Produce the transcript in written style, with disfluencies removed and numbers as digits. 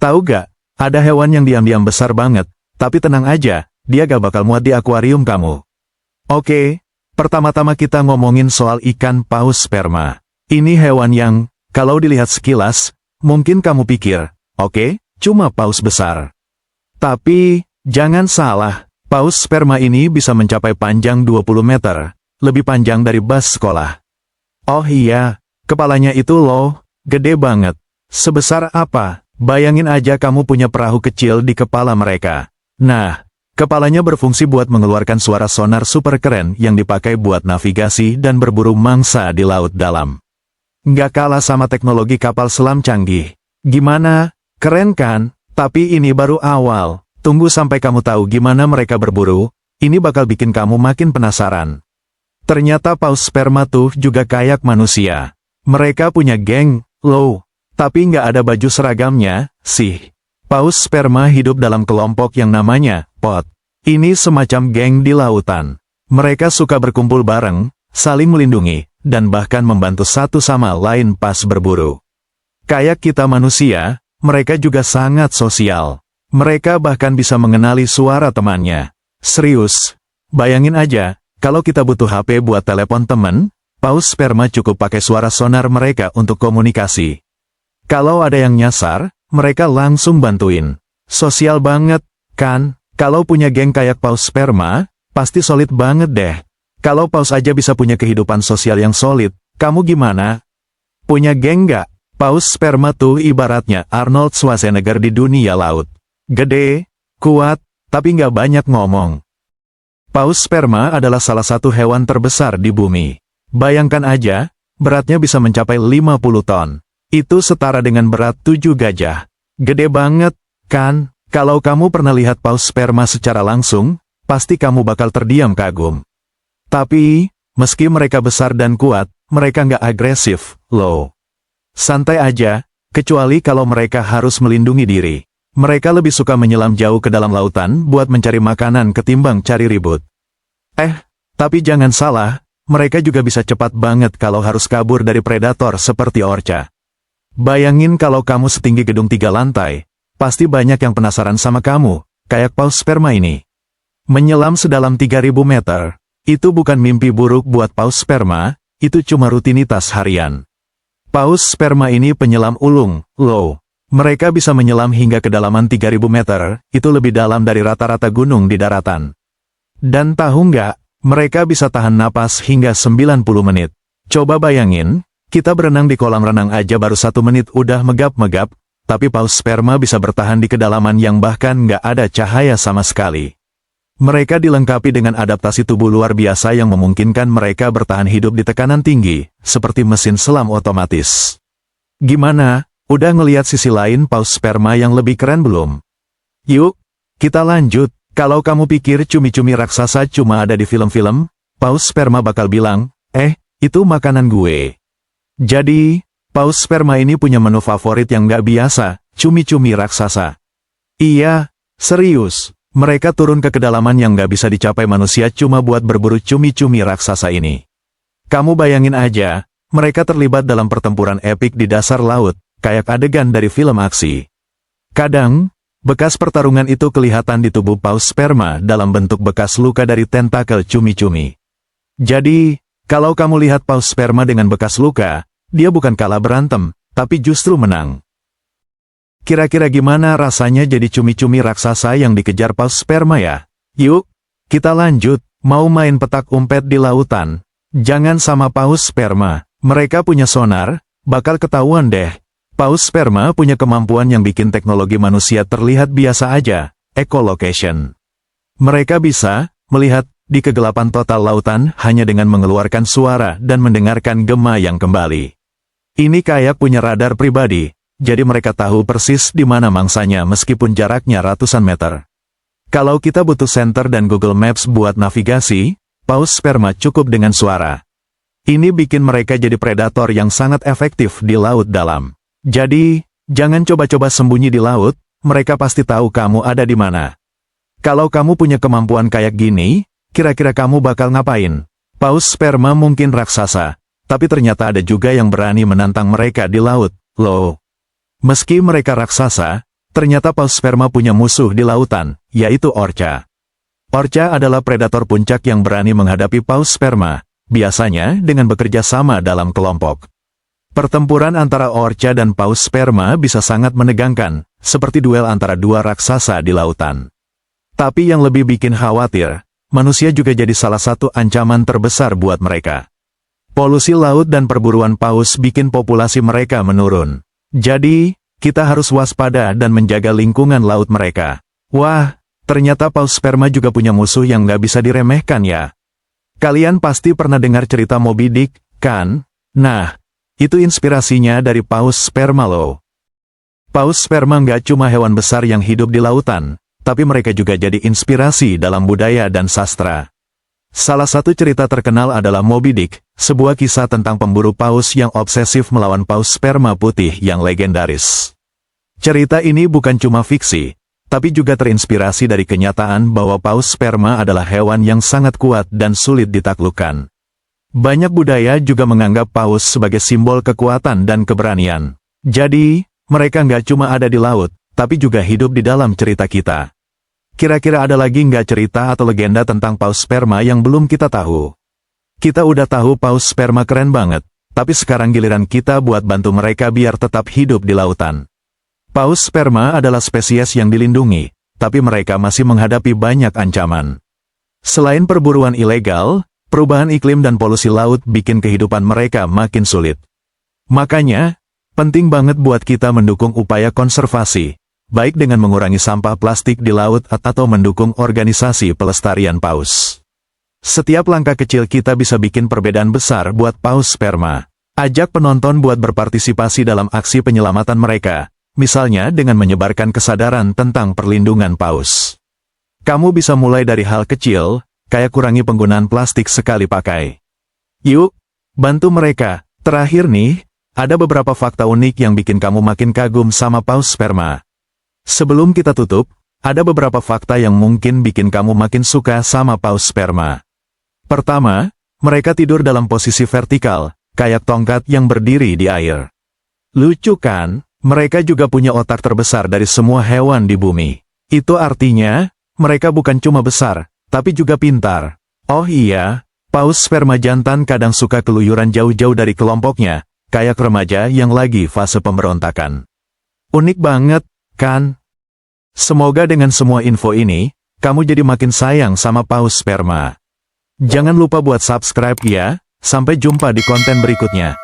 Tahu gak, ada hewan yang diam-diam besar banget, tapi tenang aja, dia gak bakal muat di akuarium kamu. Oke, pertama-tama kita ngomongin soal ikan paus sperma. Ini hewan yang, kalau dilihat sekilas, mungkin kamu pikir, oke, cuma paus besar. Tapi, jangan salah, paus sperma ini bisa mencapai panjang 20 meter, lebih panjang dari bas sekolah. Oh iya, kepalanya itu loh, gede banget. Sebesar apa? Bayangin aja kamu punya perahu kecil di kepala mereka. Nah, kepalanya berfungsi buat mengeluarkan suara sonar super keren yang dipakai buat navigasi dan berburu mangsa di laut dalam. Nggak kalah sama teknologi kapal selam canggih. Gimana? Keren kan? Tapi ini baru awal. Tunggu sampai kamu tahu gimana mereka berburu, ini bakal bikin kamu makin penasaran. Ternyata paus sperma tuh juga kayak manusia. Mereka punya geng, loh. Tapi nggak ada baju seragamnya, sih. Paus sperma hidup dalam kelompok yang namanya pod. Ini semacam geng di lautan. Mereka suka berkumpul bareng, saling melindungi, dan bahkan membantu satu sama lain pas berburu. Kayak kita manusia, mereka juga sangat sosial. Mereka bahkan bisa mengenali suara temannya. Serius, bayangin aja, kalau kita butuh HP buat telepon temen, paus sperma cukup pakai suara sonar mereka untuk komunikasi. Kalau ada yang nyasar, mereka langsung bantuin. Sosial banget, kan? Kalau punya geng kayak paus sperma, pasti solid banget deh. Kalau paus aja bisa punya kehidupan sosial yang solid, kamu gimana? Punya geng nggak? Paus sperma tuh ibaratnya Arnold Schwarzenegger di dunia laut. Gede, kuat, tapi nggak banyak ngomong. Paus sperma adalah salah satu hewan terbesar di bumi. Bayangkan aja, beratnya bisa mencapai 50 ton. Itu setara dengan berat 7 gajah. Gede banget, kan? Kalau kamu pernah lihat paus sperma secara langsung, pasti kamu bakal terdiam kagum. Tapi, meski mereka besar dan kuat, mereka nggak agresif, loh. Santai aja, kecuali kalau mereka harus melindungi diri. Mereka lebih suka menyelam jauh ke dalam lautan buat mencari makanan ketimbang cari ribut. Tapi jangan salah, mereka juga bisa cepat banget kalau harus kabur dari predator seperti orca. Bayangin kalau kamu setinggi gedung 3 lantai, pasti banyak yang penasaran sama kamu, kayak paus sperma ini. Menyelam sedalam 3000 meter, itu bukan mimpi buruk buat paus sperma, itu cuma rutinitas harian. Paus sperma ini penyelam ulung, loh. Mereka bisa menyelam hingga kedalaman 3000 meter, itu lebih dalam dari rata-rata gunung di daratan. Dan tahu nggak, mereka bisa tahan napas hingga 90 menit. Coba bayangin, kita berenang di kolam renang aja baru 1 menit udah megap-megap, tapi paus sperma bisa bertahan di kedalaman yang bahkan nggak ada cahaya sama sekali. Mereka dilengkapi dengan adaptasi tubuh luar biasa yang memungkinkan mereka bertahan hidup di tekanan tinggi, seperti mesin selam otomatis. Gimana, udah ngelihat sisi lain paus sperma yang lebih keren belum? Yuk, kita lanjut. Kalau kamu pikir cumi-cumi raksasa cuma ada di film-film, paus sperma bakal bilang, itu makanan gue. Jadi, paus sperma ini punya menu favorit yang nggak biasa, cumi-cumi raksasa. Iya, serius, mereka turun ke kedalaman yang nggak bisa dicapai manusia cuma buat berburu cumi-cumi raksasa ini. Kamu bayangin aja, mereka terlibat dalam pertempuran epik di dasar laut, kayak adegan dari film aksi. Kadang, bekas pertarungan itu kelihatan di tubuh paus sperma dalam bentuk bekas luka dari tentakel cumi-cumi. Jadi, kalau kamu lihat paus sperma dengan bekas luka, dia bukan kalah berantem, tapi justru menang. Kira-kira gimana rasanya jadi cumi-cumi raksasa yang dikejar paus sperma ya? Yuk, kita lanjut, mau main petak umpet di lautan. Jangan sama paus sperma, mereka punya sonar, bakal ketahuan deh. Paus sperma punya kemampuan yang bikin teknologi manusia terlihat biasa aja, echolocation. Mereka bisa melihat di kegelapan total lautan hanya dengan mengeluarkan suara dan mendengarkan gema yang kembali. Ini kayak punya radar pribadi, jadi mereka tahu persis di mana mangsanya meskipun jaraknya ratusan meter. Kalau kita butuh senter dan Google Maps buat navigasi, paus sperma cukup dengan suara. Ini bikin mereka jadi predator yang sangat efektif di laut dalam. Jadi, jangan coba-coba sembunyi di laut, mereka pasti tahu kamu ada di mana. Kalau kamu punya kemampuan kayak gini, kira-kira kamu bakal ngapain? Paus sperma mungkin raksasa, tapi ternyata ada juga yang berani menantang mereka di laut, loh. Meski mereka raksasa, Ternyata paus sperma punya musuh di lautan, yaitu orca. Orca adalah predator puncak yang berani menghadapi paus sperma, biasanya dengan bekerja sama dalam kelompok. Pertempuran antara orca dan paus sperma bisa sangat menegangkan, seperti duel antara dua raksasa di lautan. Tapi yang lebih bikin khawatir, manusia juga jadi salah satu ancaman terbesar buat mereka. Polusi laut dan perburuan paus bikin populasi mereka menurun. Jadi, kita harus waspada dan menjaga lingkungan laut mereka. Wah, ternyata paus sperma juga punya musuh yang nggak bisa diremehkan ya. Kalian pasti pernah dengar cerita Moby Dick, kan? Nah, itu inspirasinya dari paus sperma loh. Paus sperma nggak cuma hewan besar yang hidup di lautan, tapi mereka juga jadi inspirasi dalam budaya dan sastra. Salah satu cerita terkenal adalah Moby Dick, sebuah kisah tentang pemburu paus yang obsesif melawan paus sperma putih yang legendaris. Cerita ini bukan cuma fiksi, tapi juga terinspirasi dari kenyataan bahwa paus sperma adalah hewan yang sangat kuat dan sulit ditaklukkan. Banyak budaya juga menganggap paus sebagai simbol kekuatan dan keberanian. Jadi, mereka nggak cuma ada di laut, tapi juga hidup di dalam cerita kita. Kira-kira ada lagi nggak cerita atau legenda tentang paus sperma yang belum kita tahu? Kita udah tahu paus sperma keren banget, tapi sekarang giliran kita buat bantu mereka biar tetap hidup di lautan. Paus sperma adalah spesies yang dilindungi, tapi mereka masih menghadapi banyak ancaman. Selain perburuan ilegal, perubahan iklim dan polusi laut bikin kehidupan mereka makin sulit. Makanya, penting banget buat kita mendukung upaya konservasi, baik dengan mengurangi sampah plastik di laut atau mendukung organisasi pelestarian paus. Setiap langkah kecil kita bisa bikin perbedaan besar buat paus sperma. Ajak penonton buat berpartisipasi dalam aksi penyelamatan mereka, misalnya dengan menyebarkan kesadaran tentang perlindungan paus. Kamu bisa mulai dari hal kecil, kayak kurangi penggunaan plastik sekali pakai. Yuk, bantu mereka. Terakhir nih, ada beberapa fakta unik yang bikin kamu makin kagum sama paus sperma. Sebelum kita tutup, ada beberapa fakta yang mungkin bikin kamu makin suka sama paus sperma. Pertama, mereka tidur dalam posisi vertikal, kayak tongkat yang berdiri di air. Lucu kan? Mereka juga punya otak terbesar dari semua hewan di bumi. Itu artinya, mereka bukan cuma besar, tapi juga pintar. Oh iya, paus sperma jantan kadang suka keluyuran jauh-jauh dari kelompoknya, kayak remaja yang lagi fase pemberontakan. Unik banget, kan? Semoga dengan semua info ini, kamu jadi makin sayang sama paus sperma. Jangan lupa buat subscribe ya, sampai jumpa di konten berikutnya.